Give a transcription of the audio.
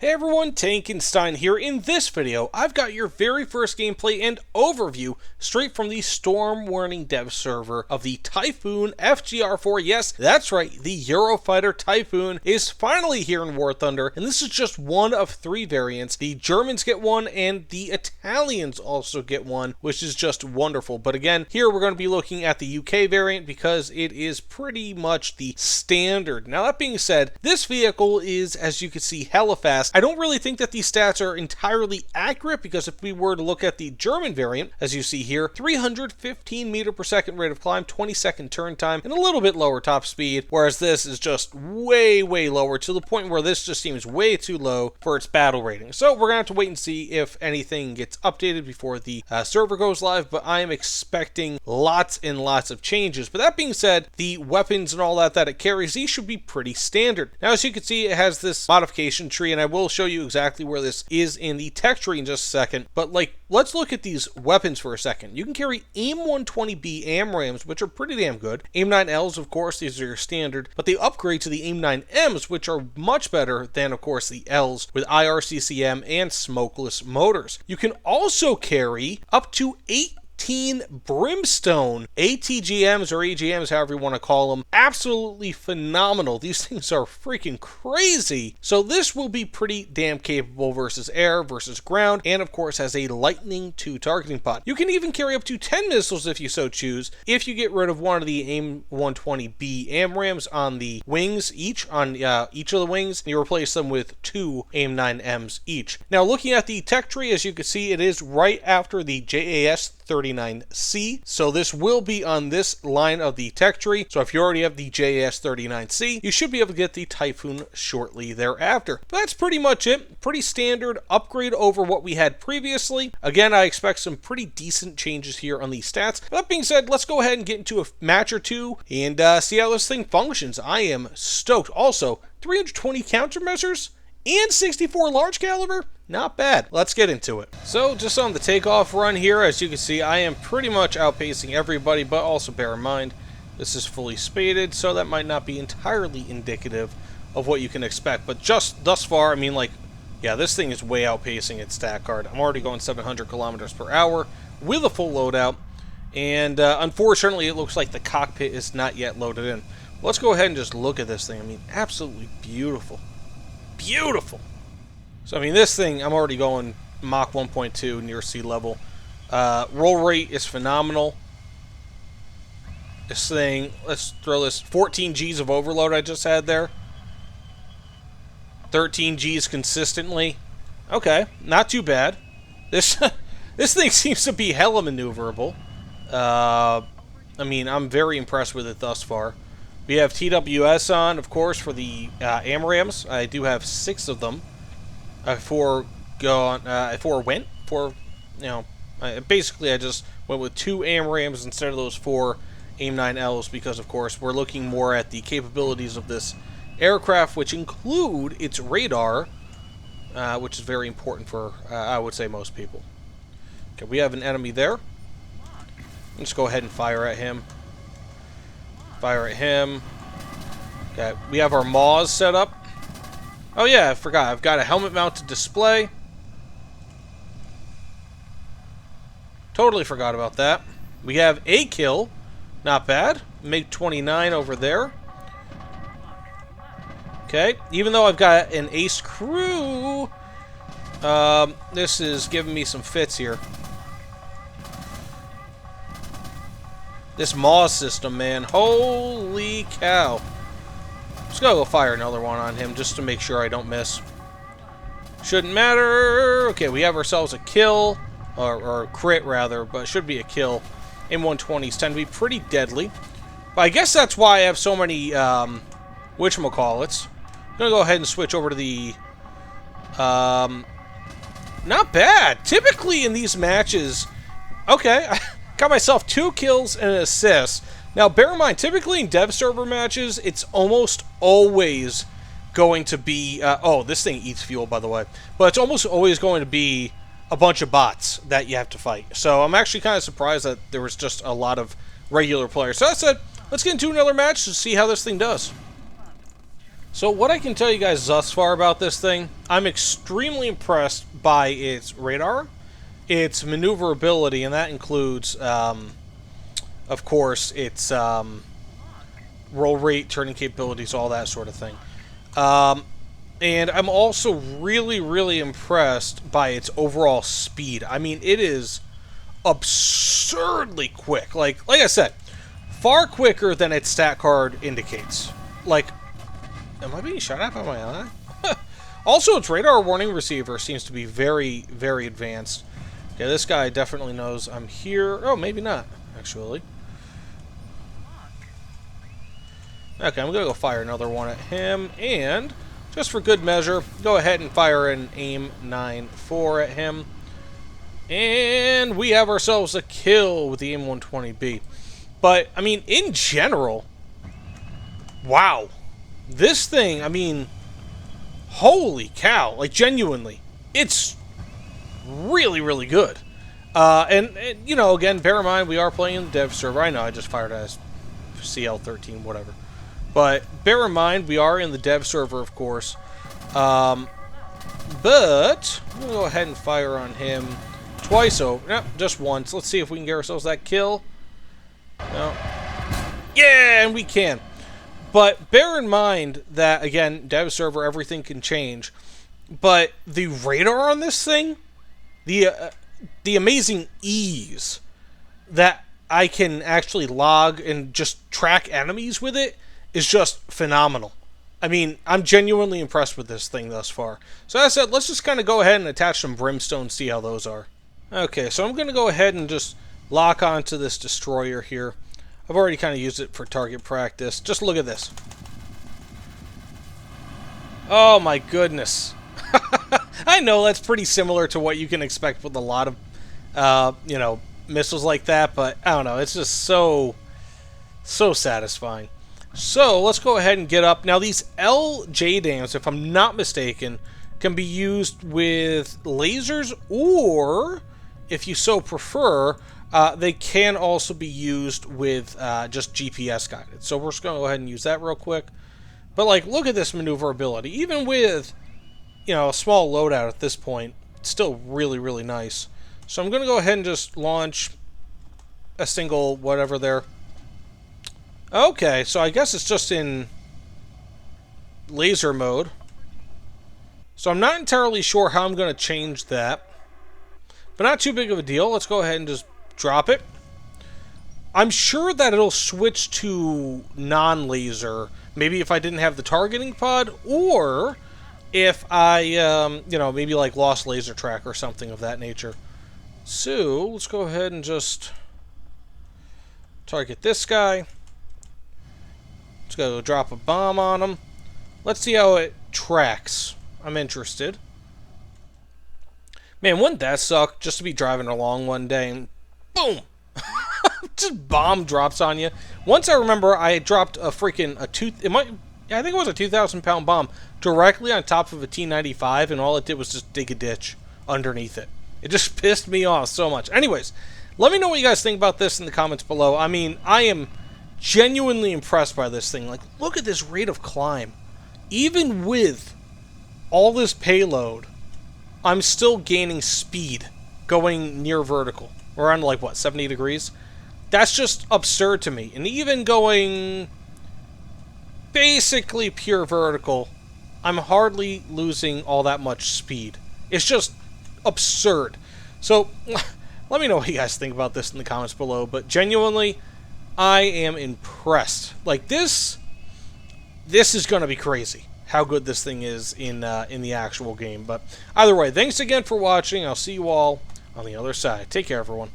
Hey everyone, Tankenstein here. In this video, I've got your very first gameplay and overview straight from the Storm Warning dev server of the Typhoon FGR.4. Yes, that's right, the Eurofighter Typhoon is finally here in War Thunder, and this is just one of 3 variants. The Germans get one, and the Italians also get one, which is just wonderful. But again, here we're going to be looking at the UK variant because it is pretty much the standard. Now that being said, this vehicle is, as you can see, hella fast. I don't really think that these stats are entirely accurate because if we were to look at the German variant, as you see here, 315 meter per second rate of climb, 20-second turn time, and a little bit lower top speed, whereas this is just way lower to the point where this just seems way too low for its battle rating. So we're gonna have to wait and see if anything gets updated before the server goes live, but I am expecting lots and lots of changes. But that being said, the weapons and all that it carries, these should be pretty standard. Now, as you can see, it has this modification tree, and I will show you exactly where this is in the tech tree in just a second. But let's look at these weapons for a second. You can carry AIM 120B AMRAAMs, which are pretty damn good. AIM 9Ls, of course, these are your standard, but they upgrade to the AIM 9Ms, which are much better than, of course, the Ls with IRCCM and smokeless motors. You can also carry up to 18 Brimstone ATGMs or AGMs, however you want to call them. Absolutely phenomenal. These things are freaking crazy. So this will be pretty damn capable versus air, versus ground, and of course has a Lightning 2 targeting pod. You can even carry up to 10 missiles if you so choose, if you get rid of one of the AIM 120B AMRAAMs on the wings, each of the wings, and you replace them with 2 AIM 9Ms each. Now, looking at the tech tree, as you can see, it is right after the JAS 39C, so this will be on this line of the tech tree. So if you already have the JAS 39C, you should be able to get the Typhoon shortly thereafter. But that's pretty much it. Pretty standard upgrade over what we had previously. Again, I expect some pretty decent changes here on the stats. That being said, let's go ahead and get into a match or two and see how this thing functions. I am stoked. Also, 320 countermeasures and 64 large caliber. Not bad. Let's get into it. So just on the takeoff run here, as you can see, I am pretty much outpacing everybody, but also bear in mind, this is fully spaded, so that might not be entirely indicative of what you can expect. But just thus far, I mean, yeah, this thing is way outpacing its stat card. I'm already going 700 kilometers per hour with a full loadout, and unfortunately, it looks like the cockpit is not yet loaded in. Let's go ahead and just look at this thing. I mean, absolutely beautiful. Beautiful. So, I mean, this thing, I'm already going Mach 1.2 near sea level. Roll rate is phenomenal. This thing, let's throw this 14 Gs of overload I just had there. 13 Gs consistently. Okay, not too bad. This this thing seems to be hella maneuverable. I mean, I'm very impressed with it thus far. We have TWS on, of course, for the AMRAAMs. I do have 6 of them. Basically I just went with 2 AMRAAMs instead of those 4 AIM 9Ls because, of course, we're looking more at the capabilities of this aircraft, which include its radar, which is very important for, I would say, most people. Okay, we have an enemy there. Let's go ahead and fire at him. Fire at him. Okay, we have our maws set up. Oh yeah, I forgot. I've got a helmet-mounted display. Totally forgot about that. We have a kill. Not bad. MiG-29 over there. Okay, even though I've got an ace crew, this is giving me some fits here. This Maw system, man. Holy cow. Just gotta go fire another one on him just to make sure I don't miss. Shouldn't matter. Okay, we have ourselves a kill. Or crit, rather, but it should be a kill. M120s tend to be pretty deadly. But I guess that's why I have so many, whatchamacallits. I'm gonna go ahead and switch over to the, not bad. Typically in these matches, okay, I got myself 2 kills and an assist. Now, bear in mind, typically in dev server matches, it's almost always going to be, oh, this thing eats fuel, by the way, but it's almost always going to be a bunch of bots that you have to fight. So I'm actually kind of surprised that there was just a lot of regular players. So that said, let's get into another match to see how this thing does. So what I can tell you guys thus far about this thing, I'm extremely impressed by its radar, its maneuverability, and that includes, of course, its roll rate, turning capabilities, all that sort of thing. And I'm also really, really impressed by its overall speed. I mean, it is absurdly quick. Like I said, far quicker than its stat card indicates. Like, am I being shot at by my eye? Also, its radar warning receiver seems to be very, very advanced. Okay, this guy definitely knows I'm here. Oh, maybe not, actually. Okay, I'm going to go fire another one at him, and just for good measure, go ahead and fire an AIM 9-4 at him. And we have ourselves a kill with the AIM 120B. But, I mean, in general, wow. This thing, I mean, holy cow. Like, genuinely, it's really, really good. And, you know, again, bear in mind, we are playing in the dev server. I know, I just fired as CL13, whatever. But bear in mind, we are in the dev server, of course. But we'll go ahead and fire on him twice over. No, just once. Let's see if we can get ourselves that kill. No. Yeah, and we can. But bear in mind that, again, dev server, everything can change. But the radar on this thing, the amazing ease that I can actually log and just track enemies with it is just phenomenal. I mean, I'm genuinely impressed with this thing thus far. So as I said, let's just kind of go ahead and attach some brimstone, see how those are. Okay, so I'm going to go ahead and just lock onto this destroyer here. I've already kind of used it for target practice. Just look at this. Oh my goodness. I know that's pretty similar to what you can expect with a lot of, you know, missiles like that, but I don't know. It's just so satisfying. So, let's go ahead and get up. Now, these LJ dams, if I'm not mistaken, can be used with lasers, or, if you so prefer, they can also be used with just GPS guided. So, we're just going to go ahead and use that real quick. But, like, look at this maneuverability. Even with, you know, a small loadout at this point, it's still really, really nice. So, I'm going to go ahead and just launch a single whatever there. Okay, so I guess it's just in laser mode. So I'm not entirely sure how I'm going to change that. But not too big of a deal. Let's go ahead and just drop it. I'm sure that it'll switch to non-laser. Maybe if I didn't have the targeting pod, or if I, you know, maybe like lost laser track or something of that nature. So, let's go ahead and just target this guy. Let's go drop a bomb on him. Let's see how it tracks. I'm interested. Man, wouldn't that suck? Just to be driving along one day and boom! Just bomb drops on you. Once I remember I dropped a freaking, I think it was a 2,000-pound bomb directly on top of a T-95, and all it did was just dig a ditch underneath it. It just pissed me off so much. Anyways, let me know what you guys think about this in the comments below. I mean, I am genuinely impressed by this thing. Like, look at this rate of climb. Even with all this payload, I'm still gaining speed going near vertical. Around, like, what, 70 degrees? That's just absurd to me. And even going basically pure vertical, I'm hardly losing all that much speed. It's just absurd. So, let me know what you guys think about this in the comments below. But genuinely, I am impressed. Like, this is going to be crazy, how good this thing is in the actual game. But either way, thanks again for watching. I'll see you all on the other side. Take care, everyone.